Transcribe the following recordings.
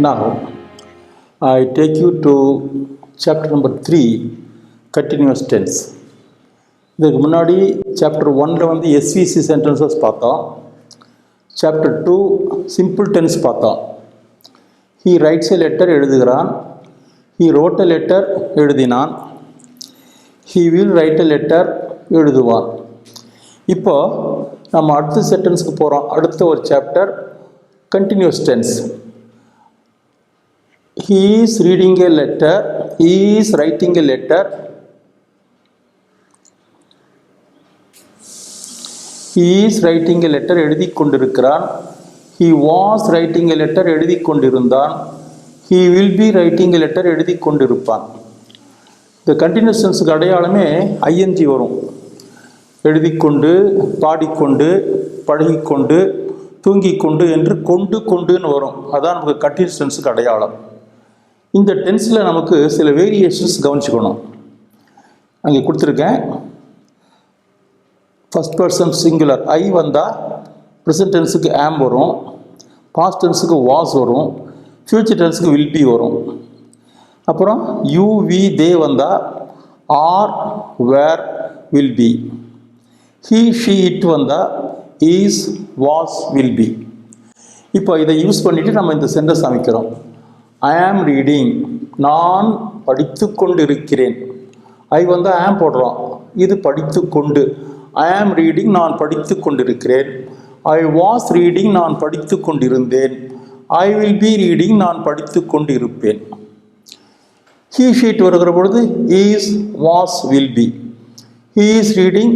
Now, I take you to chapter number 3, continuous tense. இதுக்கு முன்னாடி chapter 1ல் வந்து எஸ்விசி சென்டென்சஸ் பார்த்தோம். சாப்டர் 2 சிம்பிள் டென்ஸ் பார்த்தோம். ஹீ ரைட்ஸ் எ லெட்டர் எழுதுகிறான். ஹீ ரோட் எ லெட்டர் எழுதினான். He will write a letter எழுதுவான். இப்போ நம்ம அடுத்த சென்டென்ஸ்க்கு போகிறோம். அடுத்த ஒரு chapter continuous tense. He is reading a letter. He is writing a letter. He is writing a letter. எழுதி கொண்டிருக்கிறான். He was writing a letter. எழுதி கொண்டிருந்தான். He will be writing a letter. எழுதி கொண்டிருப்பான். இந்த கண்டினியூஸ் டென்ஸுக்கு அடையாளமே ஐஎன்ஜி வரும். எழுதிக்கொண்டு, பாடிக்கொண்டு, பழகிக்கொண்டு, தூங்கிக்கொண்டு என்று கொண்டுன்னு வரும். அதான் நமக்கு கண்டினியூஸ் டென்ஸுக்கு அடையாளம். இந்த டென்ஸில் நமக்கு சில வேரியேஷன்ஸ் கவனிச்சுக்கணும். அங்கே கொடுத்துருக்கேன். ஃபஸ்ட் பர்சன் சிங்குலர் ஐ வந்தால் ப்ரெசன்ட் டென்ஸுக்கு ஆம் வரும், பாஸ்ட் டென்ஸுக்கு வாஸ் வரும், ஃப்யூச்சர் டென்ஸுக்கு வில் பி வரும். அப்புறம் யூ வி தே வந்தால் are were will be. He she it வந்தால் ஈஸ் வாஸ் வில் பி. இப்போ இதை யூஸ் பண்ணிவிட்டு நம்ம இந்த சென்டென்ஸ் அமைக்கிறோம். ஐ ஆம் ரீடிங், நான் படித்து கொண்டிருக்கிறேன். ஐ வந்து ஆம் போடுறோம், இது படித்து கொண்டு. ஐ ஆம் ரீடிங், நான் படித்து கொண்டிருக்கிறேன். ஐ வாஸ் ரீடிங், நான் படித்து கொண்டிருந்தேன். ஐ வில் பி ரீடிங், நான் படித்து கொண்டிருப்பேன். ஹீ ஷீட் வருகிற பொழுது is was will be. He is reading,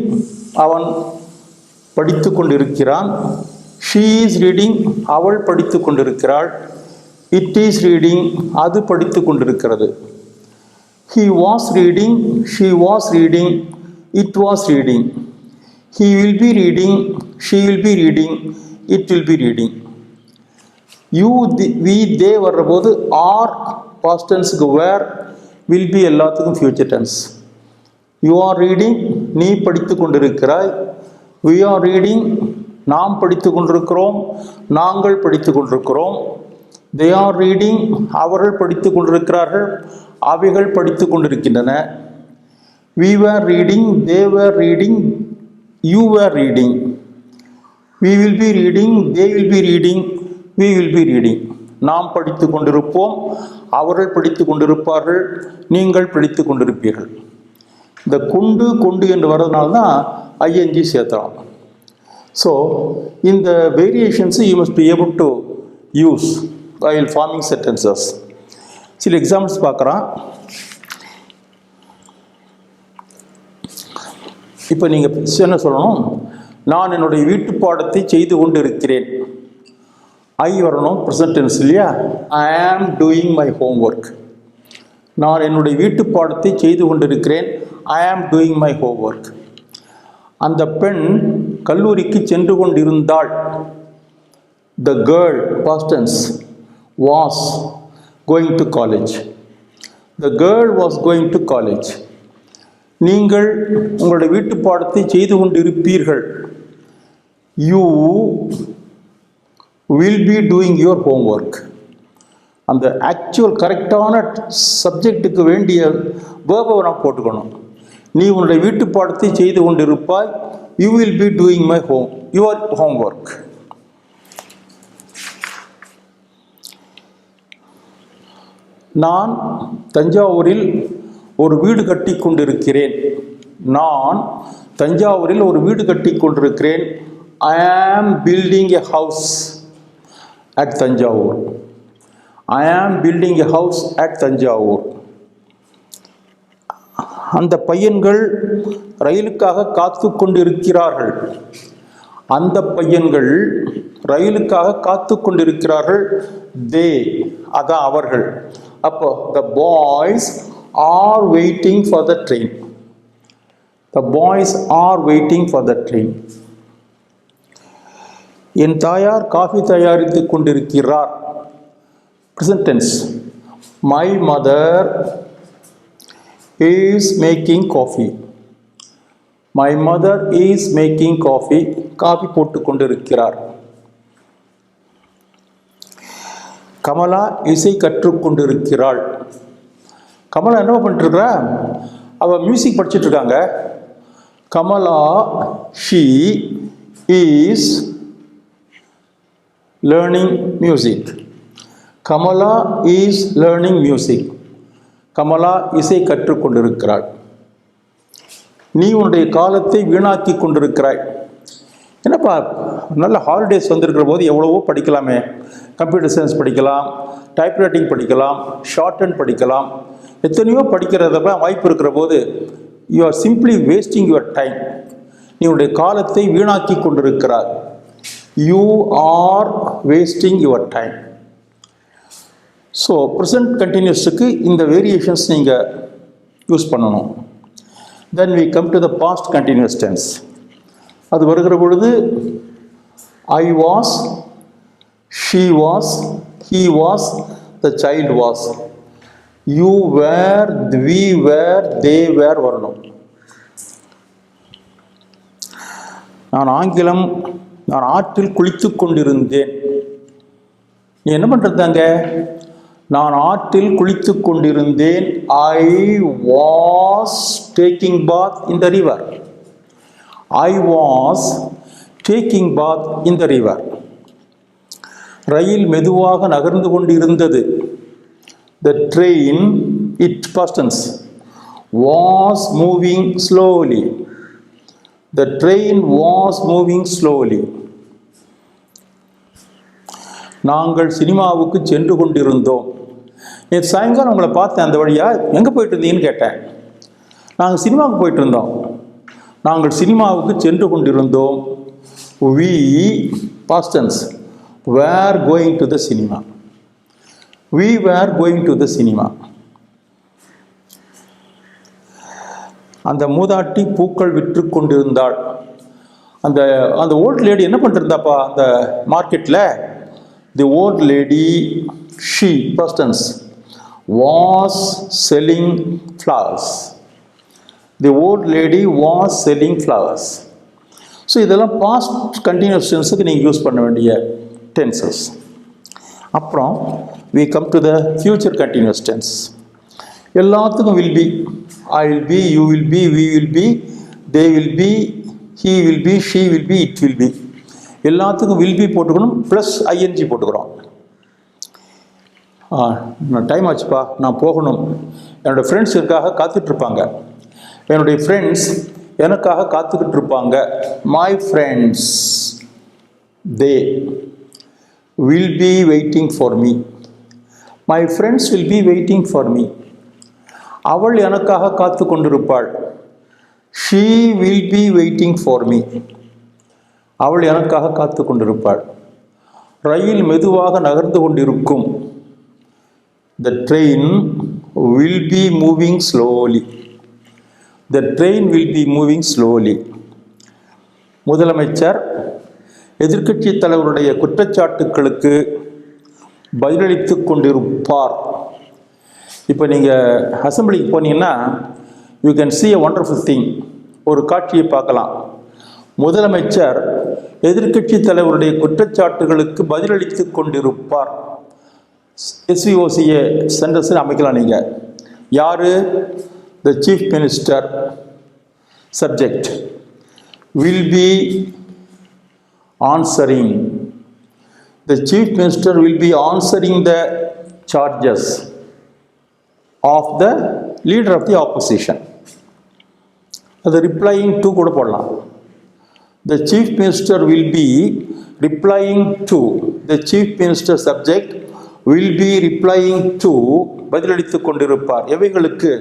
அவன் படித்து கொண்டிருக்கிறான். ஷீ இஸ் ரீடிங், அவள் படித்து கொண்டிருக்கிறாள். இட் இஸ் ரீடிங், அது படித்து கொண்டிருக்கிறது. He was reading, she was reading, it was reading. He will be reading, she will be reading, it will be reading. You we they வர்றபோது ஆர் பாஸ்ட் டென்ஸுக்கு were, will be எல்லாத்துக்கும் future tense. You are reading, நீ படித்து கொண்டிருக்கிறாய். We are reading, நாம் படித்து கொண்டிருக்கிறோம், நாங்கள் படித்து கொண்டிருக்கிறோம். தே ஆர் ரீடிங், அவர்கள் படித்து கொண்டிருக்கிறார்கள், அவைகள் படித்து கொண்டிருக்கின்றன. We were reading, they were reading, you were reading. We will be reading, they will be reading, we will be reading. நாம் படித்து கொண்டிருப்போம், அவர்கள் படித்து கொண்டிருப்பார்கள், நீங்கள் படித்து கொண்டிருப்பீர்கள். இந்த கொண்டு என்று வர்றதுனால தான் ஐஎன்ஜி சேர்த்துறோம். ஸோ இந்த variations you must be able to use while forming sentences. சில எக்ஸாம்பிள்ஸ் பார்க்குறோம். இப்போ நீங்கள் என்ன சொல்லணும்? நான் என்னுடைய வீட்டு பாடத்தை செய்து கொண்டு இருக்கிறேன். ஐ வரணும், ப்ரெசன்ட் டென்ஸ் இல்லையா? ஐ ஆம் டூயிங் மை ஹோம் ஒர்க். நான் என்னுடைய வீட்டு பாடத்தை செய்து கொண்டிருக்கிறேன். ஐ ஆம் டூயிங் மை ஹோம் ஒர்க். அந்த பெண் கல்லூரிக்கு சென்று கொண்டிருந்தாள். The girl, past tense, was going to college. The girl was going to college. நீங்கள் உங்களுடைய வீட்டு பாடத்தை செய்து கொண்டிருப்பீர்கள். You will be doing your homework. அந்த ஆக்சுவல் கரெக்டான சப்ஜெக்டுக்கு வேண்டிய வேர்பை நான் போட்டுக்கணும். நீ உன்னுடைய வீட்டு பாடத்தை செய்து கொண்டிருப்பாய். You will be doing your homework. நான் தஞ்சாவூரில் ஒரு வீடு கட்டி கொண்டிருக்கிறேன். நான் தஞ்சாவூரில் ஒரு வீடு கட்டி கொண்டிருக்கிறேன். I am building a house at Thanjavur. I am building a house at Thanjavur. அந்த பையன்கள் ரயிலுக்காக காத்து கொண்டிருக்கிறார்கள். அந்த பையன்கள் ரயிலுக்காக காத்து கொண்டிருக்கிறார்கள். தே, அதான் அவர்கள். அப்போ the boys are waiting for the train. The boys are waiting for the train. என் தாயார் காஃபி தயாரித்து கொண்டிருக்கிறார். Present tense. My mother is making coffee. My mother is making coffee. Coffee போட்டு கொண்டிருக்கிறார். கமலா இசை கற்றுக்கொண்டிருக்கிறாள். கமலா என்ன பண்ணிட்டுருக்கிறா? அவள் மியூசிக் படிச்சுட்டு இருக்காங்க. Kamala she is learning music. Kamala is learning music. Kamala இசை கற்றுக்கொண்டிருக்கிறாள். நீ உன்னுடைய காலத்தை வீணாக்கி கொண்டிருக்கிறாய். என்னப்பா, நல்ல ஹாலிடேஸ் வந்திருக்கிற போது எவ்வளவோ படிக்கலாமே. கம்ப்யூட்டர் சயின்ஸ் படிக்கலாம், டைப்ரைட்டிங் படிக்கலாம், ஷார்ட் ஹேண்ட் படிக்கலாம், எத்தனையோ படிக்கிறதெல்லாம் வாய்ப்பு இருக்கிற போது you are simply wasting your time. நீ உன்னுடைய காலத்தை வீணாக்கி கொண்டிருக்கிறாய். You are wasting your time. So present கண்டினியூஸுக்கு இந்த வேரியேஷன்ஸ் நீங்கள் யூஸ் பண்ணணும். தென் we come to the past continuous tense. அது வருகிற பொழுது I was, she was, he was, the child was, you were, we were, they were வரணும். நான் ஆற்றில் குளித்து கொண்டிருந்தேன். நீ என்ன பண்ணுறதாங்க? நான் ஆற்றில் குளித்து கொண்டிருந்தேன். I was taking bath in the river. I was taking bath in the river. ரயில் மெதுவாக நகர்ந்து கொண்டிருந்தது. The train, it past tense, was moving slowly. The train was moving slowly. நாங்கள் சினிமாவுக்கு சென்று கொண்டிருந்தோம். நேற்று சாயங்காலம் உங்களை பார்த்தேன், அந்த வழியாக எங்கே போயிட்டு இருந்தீங்கன்னு கேட்டேன். நாங்கள் சினிமாவுக்கு போயிட்டு இருந்தோம். நாங்கள் சினிமாவுக்கு சென்று கொண்டிருந்தோம். We, past tense, were going to the cinema. We were going to the cinema. அந்த மூதாட்டி பூக்கள் விற்று கொண்டிருந்தாள். அந்த ஓல்ட் லேடி என்ன பண்ணிருந்தாப்பா அந்த மார்க்கெட்டில்? The old lady, she, past tense, was selling flowers. The old lady was selling flowers. So இதெல்லாம் பாஸ்ட் கண்டினியூஸ் டென்ஸுக்கு நீங்கள் யூஸ் பண்ண வேண்டிய டென்சஸ். அப்புறம் we come to the future continuous tense. எல்லாத்துக்கும் will be. I will be, you will be, we will be, they will be, he will be, she will be, it will be. எல்லாத்துக்கும் will be போட்டுக்கணும், plus ING போட்டுக்கிறோம். Time ஆச்சுப்பா, நான் போகணும். என்னோடய friends எனக்காக காத்துட்ருப்பாங்க. என்னுடைய friends எனக்காக காத்துக்கிட்டு இருப்பாங்க. My friends they will be waiting for me. My friends will be waiting for me. அவள் எனக்காக காத்து கொண்டிருப்பாள். She will be waiting for me. அவள் எனக்காக காத்து கொண்டிருப்பாள். ரயில் மெதுவாக நகர்ந்து கொண்டிருக்கும். The train will be moving slowly. The train will be moving slowly. முதலமைச்சர் எதிர்க்கட்சி தலைவருடைய குற்றச்சாட்டுக்களுக்கு பதிலளித்து கொண்டிருப்பார். இப்போ நீங்கள் அசம்பிளிக்கு போனீங்கன்னா you can see a wonderful thing. ஒரு காட்சியை பார்க்கலாம். முதலமைச்சர் எதிர்க்கட்சி தலைவருடைய குற்றச்சாட்டுகளுக்கு பதிலளித்து கொண்டிருப்பார். எஸ்விஓசிஏ சென்டென்ஸ் அமைக்கலாம் நீங்கள். யார்? The chief minister. Subject will be answering. The chief minister will be answering the charges of the leader of the opposition. அது ரிப்ளையிங் டு கூட போடலாம். The chief minister will be replying to. The chief minister subject will be replying to. பதிலளித்து கொண்டிருப்பார். எவைகளுக்கு?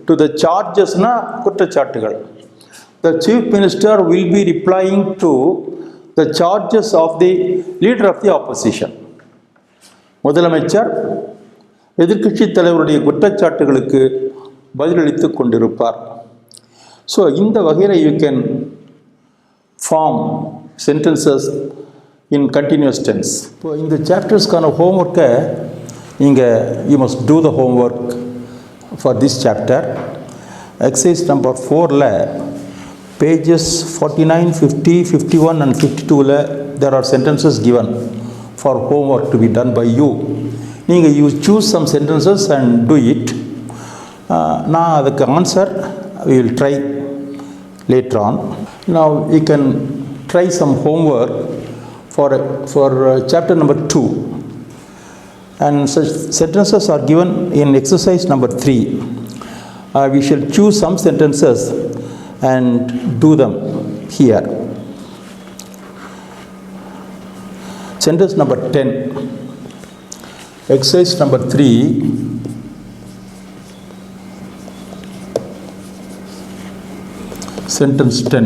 to the chargesனா குற்றச்சாட்டுகள். The chief minister will be replying to the charges of the leader of the opposition. முதலமைச்சர் எதிர்க்கட்சி தலைவருடைய குற்றச்சாட்டுகளுக்கு பதிலளித்து கொண்டிருப்பார். So இந்த வகையில் you can form sentences in continuous tense. இப்போ இந்த சாப்டர்ஸ்க்கான ஹோம்ஒர்க்கை நீங்கள் you must do the homework for this chapter. Exercise number 4ல pages 49, 50, 51 and 52ல there are sentences given for homework to be done by you. நீங்கள் choose some sentences and do it. நான் அதுக்கு answer we will try later on. Now you can try some homework for chapter number 2, and such sentences are given in exercise number 3. We shall choose some sentences and do them here. Sentence number 10, exercise number 3. Sentence 10.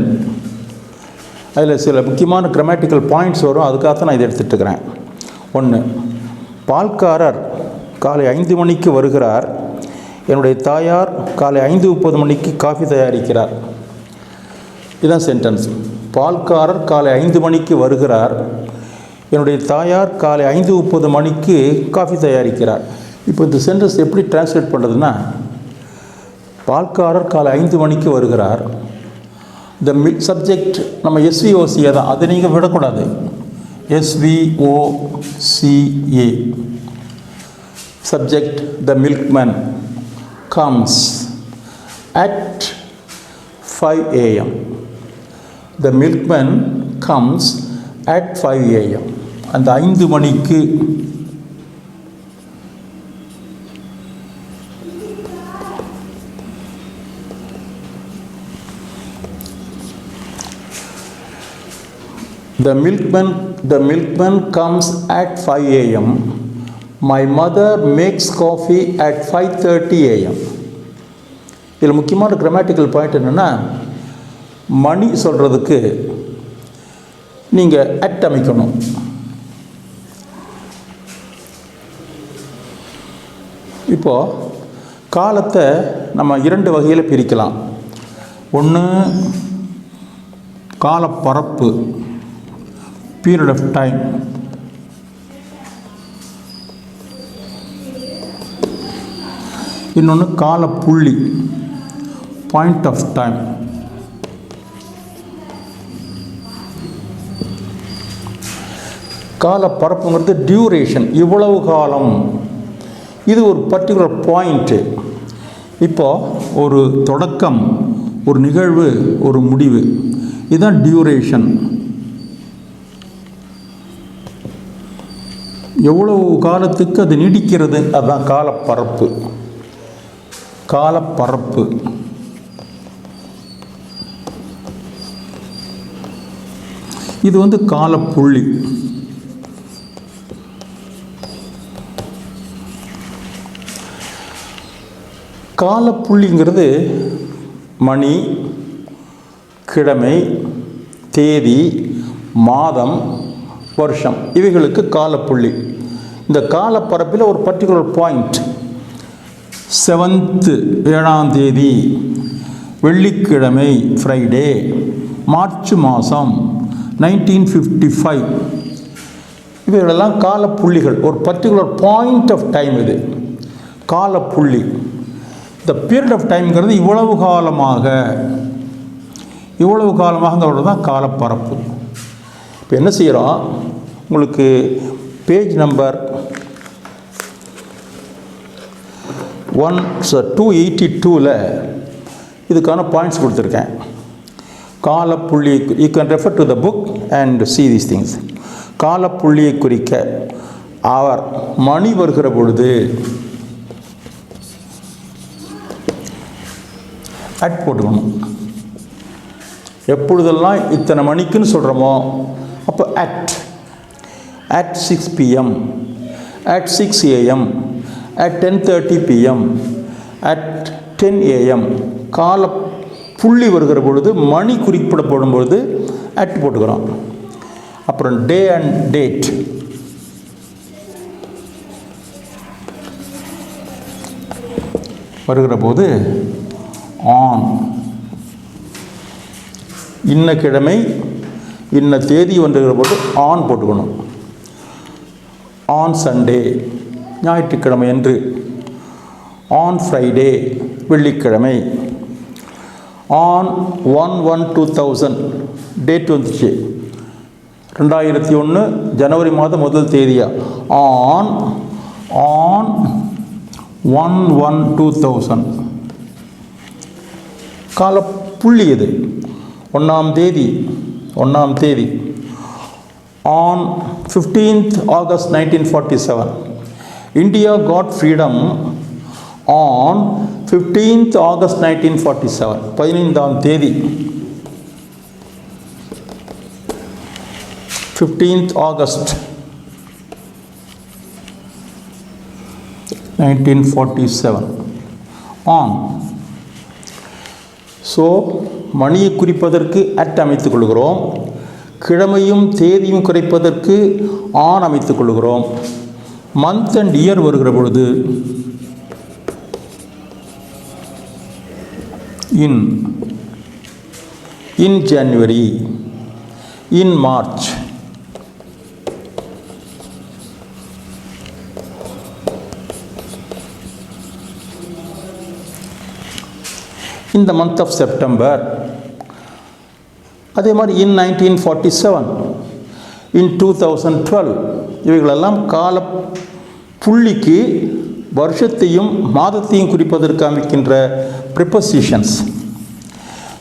அதில் சில முக்கியமான grammatical points வரும், அதுக்காக நான் இதை எடுத்துகிட்டு இருக்கிறேன். 1, பால்காரர் காலை 5 மணிக்கு வருகிறார். என்னுடைய தாயார் காலை 5:30 மணிக்கு காஃபி தயாரிக்கிறார். இதுதான் சென்டென்ஸ். பால்காரர் காலை 5 மணிக்கு வருகிறார். என்னுடைய தாயார் காலை 5:30 மணிக்கு காஃபி தயாரிக்கிறார். இப்போ இந்த சென்டென்ஸ் எப்படி டிரான்ஸ்லேட் பண்ணுறதுன்னா, பால்காரர் காலை 5 மணிக்கு வருகிறார். இந்த சப்ஜெக்ட் நம்ம எஸ்விஓசிஏ தான், அதை நீங்கள் விடக்கூடாது. SVOCA. Subject, the milkman comes at 5 a.m. The milkman comes at 5 a.m. அந்த 5 மணிக்கு The milkman comes at 5 a.m. My mother makes coffee at 5:30 a.m. இதில் முக்கியமான கிராமட்டிக்கல் பாயிண்ட் என்னென்னா, மணி சொல்கிறதுக்கு நீங்கள் அட் அமைக்கணும். இப்போது காலத்தை நம்ம 2 வகையில் பிரிக்கலாம். ஒன்று காலப்பரப்பு, period of time. இன்னொன்று காலப்புள்ளி, point of time. காலப்பரப்புங்கிறது டியூரேஷன், இவ்வளவு காலம். இது ஒரு பர்டிகுலர் பாயிண்ட்டு. இப்போது ஒரு தொடக்கம், ஒரு நிகழ்வு, ஒரு முடிவு, இதுதான் டியூரேஷன். எவ்வளவு காலத்துக்கு அது நீடிக்கிறது, அதுதான் காலப்பரப்பு. காலப்பரப்பு. இது வந்து காலப்புள்ளி. காலப்புள்ளிங்கிறது மணி, கிழமை, தேதி, மாதம், வருஷம், இவைகளுக்கு காலப்புள்ளி. இந்த காலப்பரப்பில் ஒரு பர்டிகுலர் பாயிண்ட், 7th 7ஆம் தேதி வெள்ளிக்கிழமை, ஃப்ரைடே, மார்ச் மாதம் 1955, இவைகளெல்லாம் காலப்புள்ளிகள். ஒரு பர்டிகுலர் பாயிண்ட் ஆஃப் டைம் இது காலப்புள்ளி. இந்த பீரியட் ஆஃப் டைம்ங்கிறது இவ்வளவு காலமாகங்கிறது தான் காலப்பரப்பு. இப்போ என்ன செய்கிறோம், உங்களுக்கு பேஜ் நம்பர் 282ல் இதுக்கான பாயிண்ட்ஸ் கொடுத்துருக்கேன். காலப்புள்ளி, you can refer to the book and see these things. காலப்புள்ளியை குறிக்க அவர் மணி வருகிற பொழுது அட் போட்டுக்கணும். எப்பொழுதெல்லாம் இத்தனை மணிக்குன்னு சொல்கிறோமோ அப்போ at 6 p.m., at 6 a.m., at 10:30 p.m., at 10 a.m. கால புள்ளி வருகிற பொழுது, மணி குறிப்பிடப்படும் பொழுது அட் போட்டுக்கிறோம். அப்புறம் டே அண்ட் டேட், வருகிற போது ஆன், இன்ன கிழமை இன்ன தேதி வந்துகிற போது ஆன் போட்டுக்கணும். ஆன் சண்டே, ஞாயிற்றுக்கிழமை என்று. ஆன் ஃப்ரைடே, வெள்ளிக்கிழமை. ஆன் 1/1/2000 டேட் வந்துச்சு, 2001 ஜனவரி மாதம் 1 தேதியா. On on 1/1/2000. கால புள்ளி இது, ஒன்றாம் தேதி on 15th August 1947. India got freedom on 15th August 1947. 15ஆம் தேதி 15th August 1947 on. ஸோ மணியை குறிப்பதற்கு அட் அமைத்துக் கொள்கிறோம், கிழமையும் தேதியும் குறைப்பதற்கு ஆன் அமைத்துக் கொள்கிறோம். மந்த் அண்ட் இயர் வருகிற பொழுது in January, in March. in the month of September. அதே மாதிரி in 1947, in 2012. இவைகளெல்லாம் கால புள்ளிக்கு வருஷத்தையும் மாதத்தையும் குறிப்பதற்கு அமைக்கின்ற prepositions.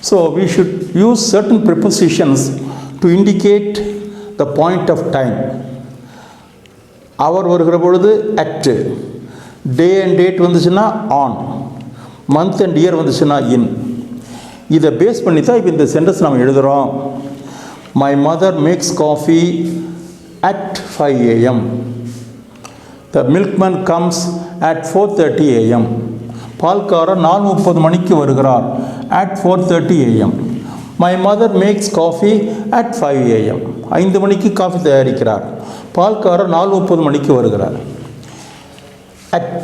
So we should use certain prepositions to indicate the point of time. hour வருகிற பொழுது at, day and date வந்துச்சுன்னா on, month and year வந்துச்சுன்னா in. இதை பேஸ் பண்ணி தான் இப்போ இந்த சென்டென்ஸ் நம்ம எழுதுகிறோம். My mother makes coffee at 5 a.m. The milkman comes at 4:30 a.m. பால்காரர் 4:30 மணிக்கு வருகிறார், at 4:30 a.m. My mother makes coffee at 5 a.m. 5 மணிக்கு காஃபி தயாரிக்கிறார், பால்காரர் 4:30 மணிக்கு வருகிறார். at.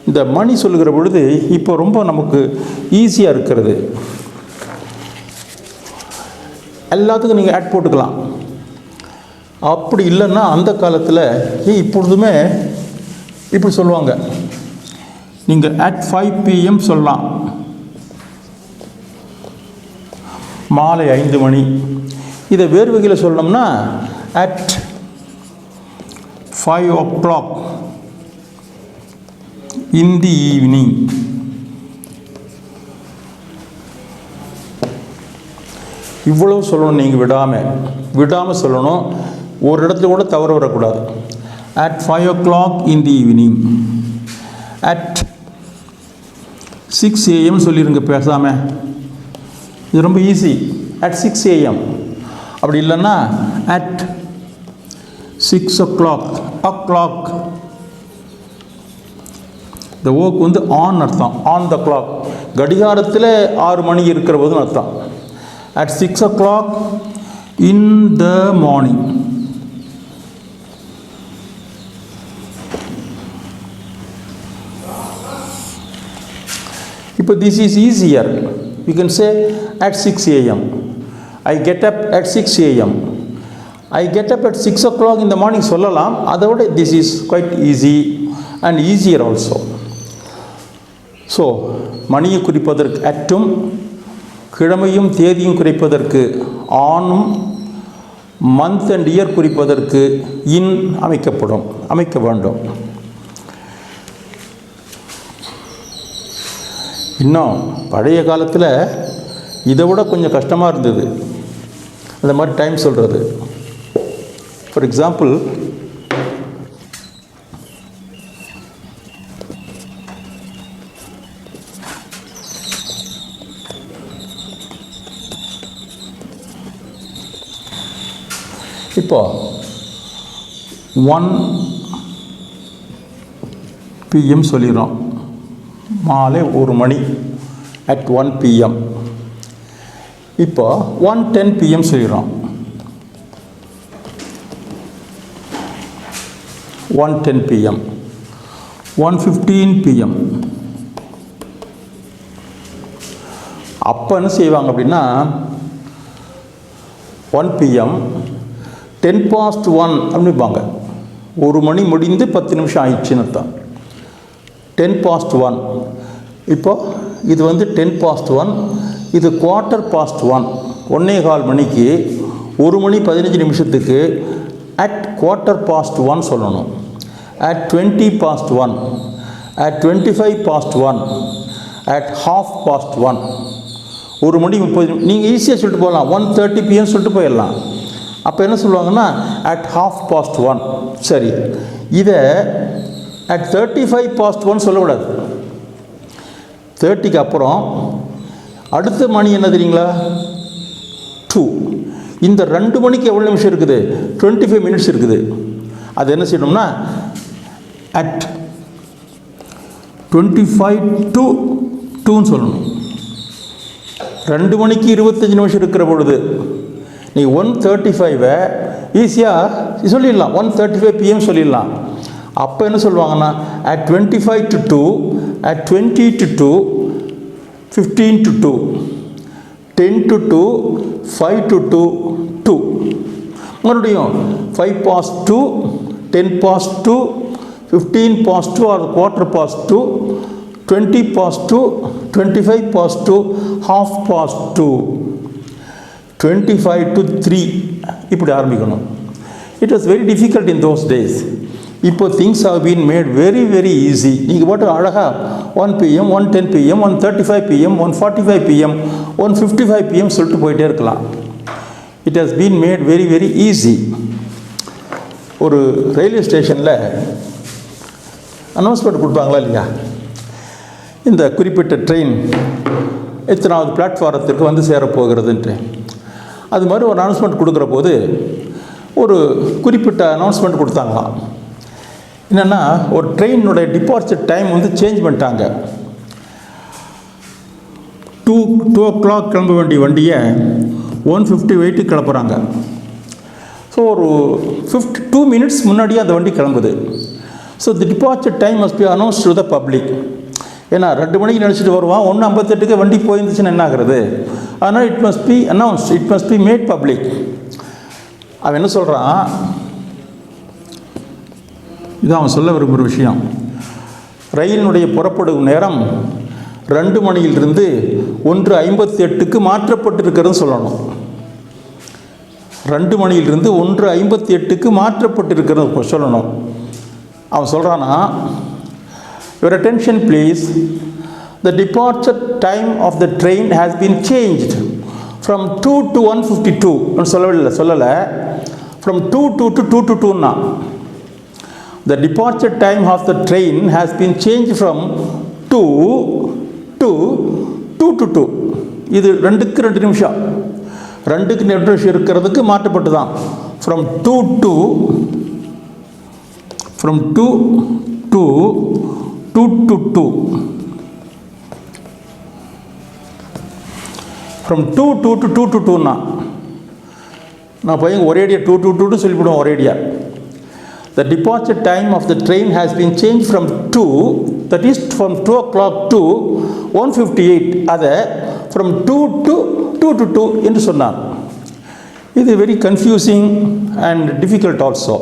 இந்த மணி சொல்லுகிற பொழுது இப்போ ரொம்ப நமக்கு ஈஸியாக இருக்கிறது. எல்லாத்துக்கும் நீங்கள் ஆட் போட்டுக்கலாம். அப்படி இல்லைன்னா அந்த காலத்தில் இப்பொழுதுமே இப்படி சொல்லுவாங்க, நீங்கள் at 5 p.m. சொல்லலாம், மாலை 5 மணி. இதை வேறு வகையில் சொல்லணும்னா at 5 o'clock in the evening. இவ்வளவு சொல்லணும், நீங்கள் விடாமல் சொல்லணும், ஒரு இடத்துல கூட தவற வரக்கூடாது. at 5 o'clock in the evening, at 6 a.m. சொல்லிடுங்க பேசாமல், இது ரொம்ப ஈஸி. at 6 a.m. அப்படி இல்லைன்னா at 6 o'clock. இந்த ஓக்கு வந்து ஆன் அர்த்தம், ஆன் த கிளாக், கடிகாரத்தில் 6 மணி இருக்கிற போதுன்னு அர்த்தம். at 6 o'clock in the morning. இப்போ this is easier. You can say at 6 a.m. I get up at 6 a.m. I get up at 6 o'clock in the morning சொல்லலாம். அதோட this is quite easy and easier also. So மணியை குறிப்பதற்கு அட்டும், கிழமையும் தேதியும் குறிப்பதற்கு ஆனும், month and year குறிப்பதற்கு இன் அமைக்க வேண்டும். இன்னும் பழைய காலத்தில் இதை விட கொஞ்சம் கஷ்டமாக இருந்தது அந்த மாதிரி டைம் சொல்கிறது. ஃபார் எக்ஸாம்பிள், இப்போ 1 p.m. சொல்லிடுறோம், மாலை 1 மணி, at 1 p.m. இப்போ 1:10 p.m. சொல்லிடுறோம், 1:10 p.m. 1:15 p.m. அப்போ என்ன செய்வாங்க அப்படின்னா 1 p.m. 10 past 1 அப்படிப்பாங்க. 1 மணி முடிந்து 10 நிமிஷம் ஆயிடுச்சுன்னு அர்த்தம். 10 past 1. இப்போ இது வந்து 10 past 1, இது 1/4 1 மணிக்கு 1 மணி 15 நிமிஷத்துக்கு at 1/4 சொல்லணும். at 20 past 1, at 25 past 1, at half past 1. 1 மணி 30. நீங்கள் ஈஸியாக சொல்லிட்டு போகலாம், 1:30 PM சொல்லிட்டு போயிடலாம். அப்போ என்ன சொல்லுவாங்கன்னா at half past 1. சரி, இதை at 35 past 1 சொல்லக்கூடாது. 30க்கு அப்புறம் அடுத்த மணி என்ன தெரியுங்களா? 2. இந்த 2 மணிக்கு எவ்வளோ நிமிஷம் இருக்குது? 25 minutes இருக்குது. அது என்ன செய்யணும்னா at 25 to 2ன்னு சொல்லணும். 2 மணிக்கு 25 நிமிஷம் இருக்கிற பொழுது நீ 1:35 ஈஸியாக சொல்லிடலாம், 1:35 PM சொல்லிடலாம். அப்போ என்ன சொல்லுவாங்கன்னா at 25 to 2, at 20 to 2, 15 to 2, 10 to 2, 5 to 2, 2. மறுபடியும் 5 past 2, 10 past 2, 15 past 2 or quarter past 2, 20 past 2, 25 past 2, half past 2, 25 to 3. இப்படி ஆரம்பிக்கணும். It was very difficult in those days. இப்போ things have been made very very easy. நீங்கள் போட்டு அழகாக 1 PM, 1:10 PM, 1:35 PM, 1:45 PM, 1:55 PM சொல்லிட்டு போயிட்டே இருக்கலாம். It has been made very very easy. ஒரு ரயில்வே ஸ்டேஷனில் அனௌன்ஸ்மெண்ட் கொடுப்பாங்களா இல்லையா? இந்த குறிப்பிட்ட ட்ரெயின் எத்தனாவது பிளாட்ஃபாரத்திற்கு வந்து சேரப்போகிறதுன்ட்டு. அது மாதிரி ஒரு அனௌன்ஸ்மெண்ட் கொடுக்குற போது ஒரு குறிப்பிட்ட அனௌன்ஸ்மெண்ட் கொடுத்தாங்களாம். என்னென்னா, ஒரு ட்ரெயினுடைய டிபார்ச்சர் டைம் வந்து சேஞ்ச் பண்ணிட்டாங்க. 2 o'clock கிளம்ப வேண்டிய வண்டியை 1:58 கிளப்புறாங்க. ஸோ ஒரு 2 minutes முன்னாடியே அந்த வண்டி கிளம்புது. So the departure time must be announce to the public. ஏன்னா 2 மணிக்கு நினச்சிட்டு வருவான், 1:58 வண்டி போயிருந்துச்சுன்னு என்ன ஆகுறது? ஆனால் it must be announced, it must be made public. அவன் என்ன சொல்கிறான், இதான் அவன் சொல்ல விரும்புகிற விஷயம். ரயிலினுடைய புறப்படும் நேரம் 2 மணியிலிருந்து 1:58 மாற்றப்பட்டிருக்கிறதுன்னு சொல்லணும். 2 மணியிலிருந்து 1:58 மாற்றப்பட்டிருக்கிறது சொல்லணும். அவன் சொல்கிறான்னா, your attention please, the departure time of the train has been changed from 2 to 1:52. சொல்லலை, from 2 to 2 to 2ன்னா the departure time of the train has been changed from 2 to 2 to 2. இது 2க்கு 2 நிமிஷம், 2க்கு 2 நிமிஷம் இருக்கிறதுக்கு மாற்றப்பட்டு தான் from 2 to 2 to 2. From 2 to 2 to 2ன்னா நான் போய் ஒரேடியா 2 to 2 சொல்லிவிடுவோம் ஒரேடியா. The departure time of the train has been changed from 2, that is from 2 o'clock to 1:58. அதை from 2 to 2 to 2 என்று சொன்னார். இது very confusing and difficult also.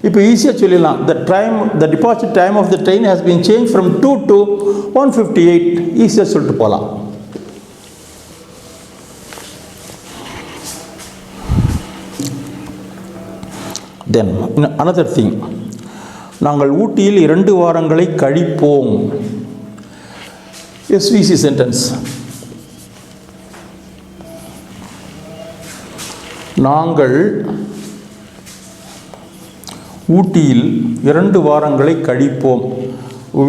இப்போ ஈஸியாக சொல்லிடலாம், the departure time of the train has been changed from 2 to 1:58. ஈஸியாக சொல்லிட்டு போகலாம். Then another thing, நாங்கள் ஊட்டியில் 2 வாரங்களை கழிப்போம். SVC sentence. நாங்கள் ஊட்டியில் 2 வாரங்களை கழிப்போம்.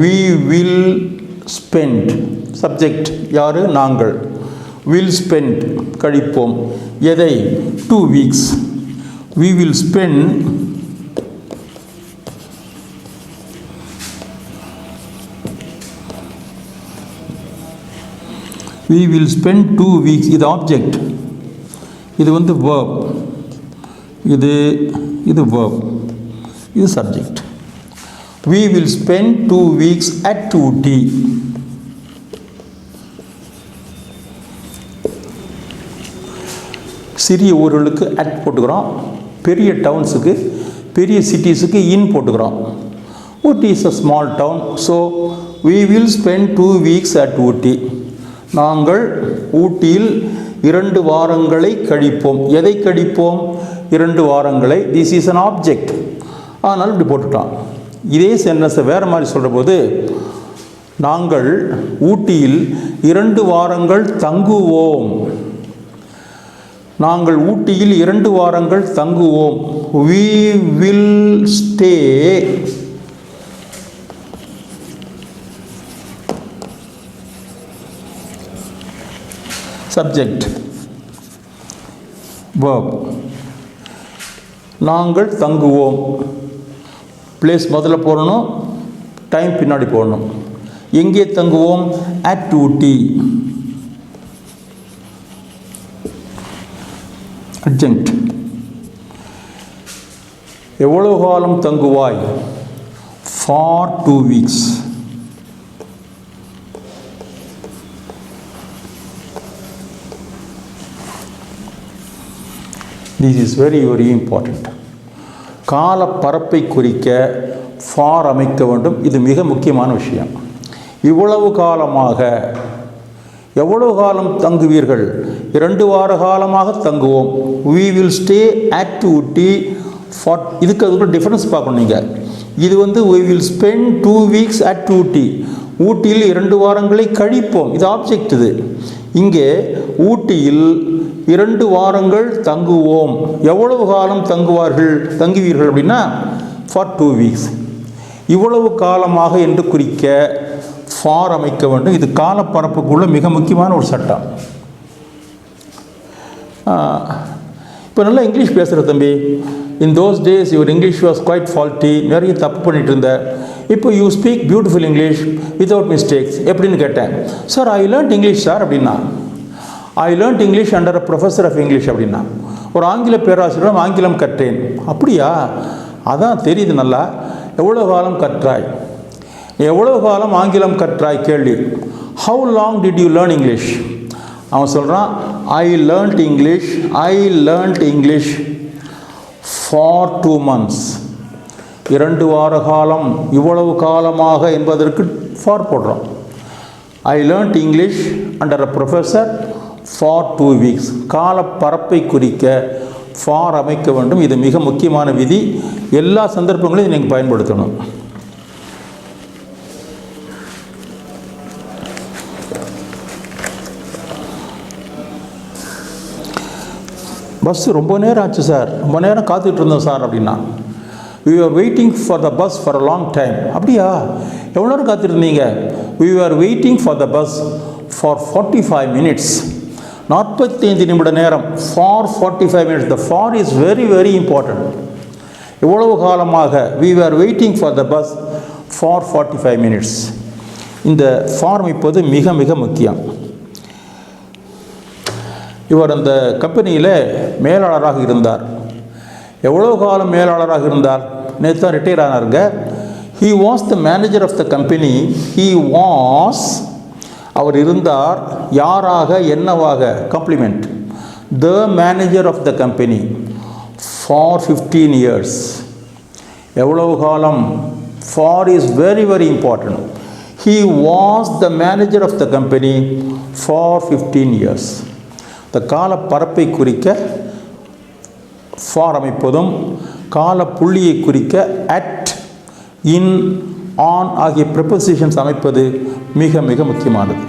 We will spend, subject யாரு? நாங்கள். will spend கழிப்போம். எதை? 2 weeks. We will spend 2 weeks. இது ஆப்ஜெக்ட், இது வந்து verb, இது verb, இது subject. We will spend 2 weeks at Ooty. சிறிய ஊர்களுக்கு அட் போட்டுக்கிறோம், பெரிய டவுன்ஸுக்கு, பெரிய சிட்டிஸுக்கு இன் போட்டுக்கிறோம். Ooty is a small town, so we will spend 2 weeks at Ooty. நாங்கள் ஊட்டியில் 2 வாரங்களை கழிப்போம். எதை கழிப்போம்? 2 வாரங்களை. திஸ் இஸ் an ஆப்ஜெக்ட், ஆனால் இப்படி போட்டுட்டோம். இதே சென்டென்ஸை வேறு மாதிரி சொல்கிற போது, நாங்கள் ஊட்டியில் 2 வாரங்கள் தங்குவோம். நாங்கள் ஊட்டியில் 2 வாரங்கள் தங்குவோம். We will stay. Subject verb. நாங்கள் தங்குவோம். பிளேஸ் முதல்ல போடணும், டைம் பின்னாடி போடணும். எங்கே தங்குவோம்? at ஊட்டி. அட்ஜெக்ட். எவ்வளவு காலம் தங்குவாய்? for 2 weeks. This is very very important. கால பரப்பை குறிக்க ஃபார் அமைக்க வேண்டும். இது மிக முக்கியமான விஷயம். இவ்வளவு காலமாக, எவ்வளவு காலம் தங்குவீர்கள்? 2 வார காலமாக தங்குவோம். we will stay at Ooty for. இதுக்கு அதுக்கு டிஃபரன்ஸ் பார்க்கணும் நீங்கள். இது we will spend 2 weeks at ஊட்டி. ஊட்டியில் 2 வாரங்களை கழிப்போம். இது ஆப்ஜெக்ட். இது இங்கே ஊட்டியில் 2 வாரங்கள் தங்குவோம். எவ்வளவு காலம் தங்குவீர்கள் அப்படின்னா for 2 weeks. இவ்வளவு காலமாக என்று குறிக்க ஃபார் அமைக்க வேண்டும். இது காலப்பரப்புக்குள்ள மிக முக்கியமான ஒரு சட்டம். இப்போ நல்லா இங்கிலீஷ் பேசுகிற தம்பி, in those days your English was quite faulty, நிறைய தப்பு பண்ணிட்டு இருந்த. இப்போ you speak beautiful English without mistakes எப்படின்னு கேட்டேன். Sir I learnt English sir அப்படின்னா. I learnt English under a professor of English அப்படின்னா. ஒரு ஆங்கில பேராசிரியரிடம் ஆங்கிலம் கற்றேன். அப்படியா? அதான் தெரியுது நல்லா. எவ்வளோ காலம் கற்றாய்? எவ்வளோ காலம் ஆங்கிலம் கற்றாய்? கேள்வி. How long did you learn English? அவன் சொல்கிறான், ஐ லேர்ன்ட் இங்கிலீஷ் ஃபார் 2 months. 2 வார காலம், இவ்வளவு காலமாக என்பதற்கு ஃபார் போடுறோம். I learnt English under a professor for 2 weeks. கால பரப்பை குறிக்க ஃபார் அமைக்க வேண்டும். இது மிக முக்கியமான விதி. எல்லா சந்தர்ப்பங்களையும் நீங்கள் பயன்படுத்தணும். பஸ் ரொம்ப நேரம் ஆச்சு சார், ரொம்ப நேரம் காத்துட்டு இருந்தோம் சார் அப்படின்னா. we were waiting for the bus for a long time. அப்படியா? எவ்வளோ நேரம் காத்திருந்தீங்க? we were waiting for the bus for 45 minutes. 45 நிமிட நேரம். for 45 minutes. the for is very very important. எவ்வளவு காலமாக? we were waiting for the bus for 45 minutes. இந்த form இப்போது மிக மிக முக்கியம். இவர் அந்த கம்பெனியில் மேலாளராக இருந்தார். எவ்வளோ காலம் மேலாளராக இருந்தார்? நேற்று தான் ரிட்டையர் ஆனாருங்க. He was the manager of the company. அவர் இருந்தார். யாராக? என்னவாக? Complement. The manager of the company for 15 years. எவ்வளவு காலம்? For is very very important. He was the manager of the company for 15 years. இந்த கால பரப்பை குறிக்க ஃபார் அமைப்பதும், கால புள்ளியை குறிக்க அட், இன், ஆன் ஆகிய ப்ரிபோசிஷன்ஸ் அமைப்பது மிக மிக முக்கியமானது.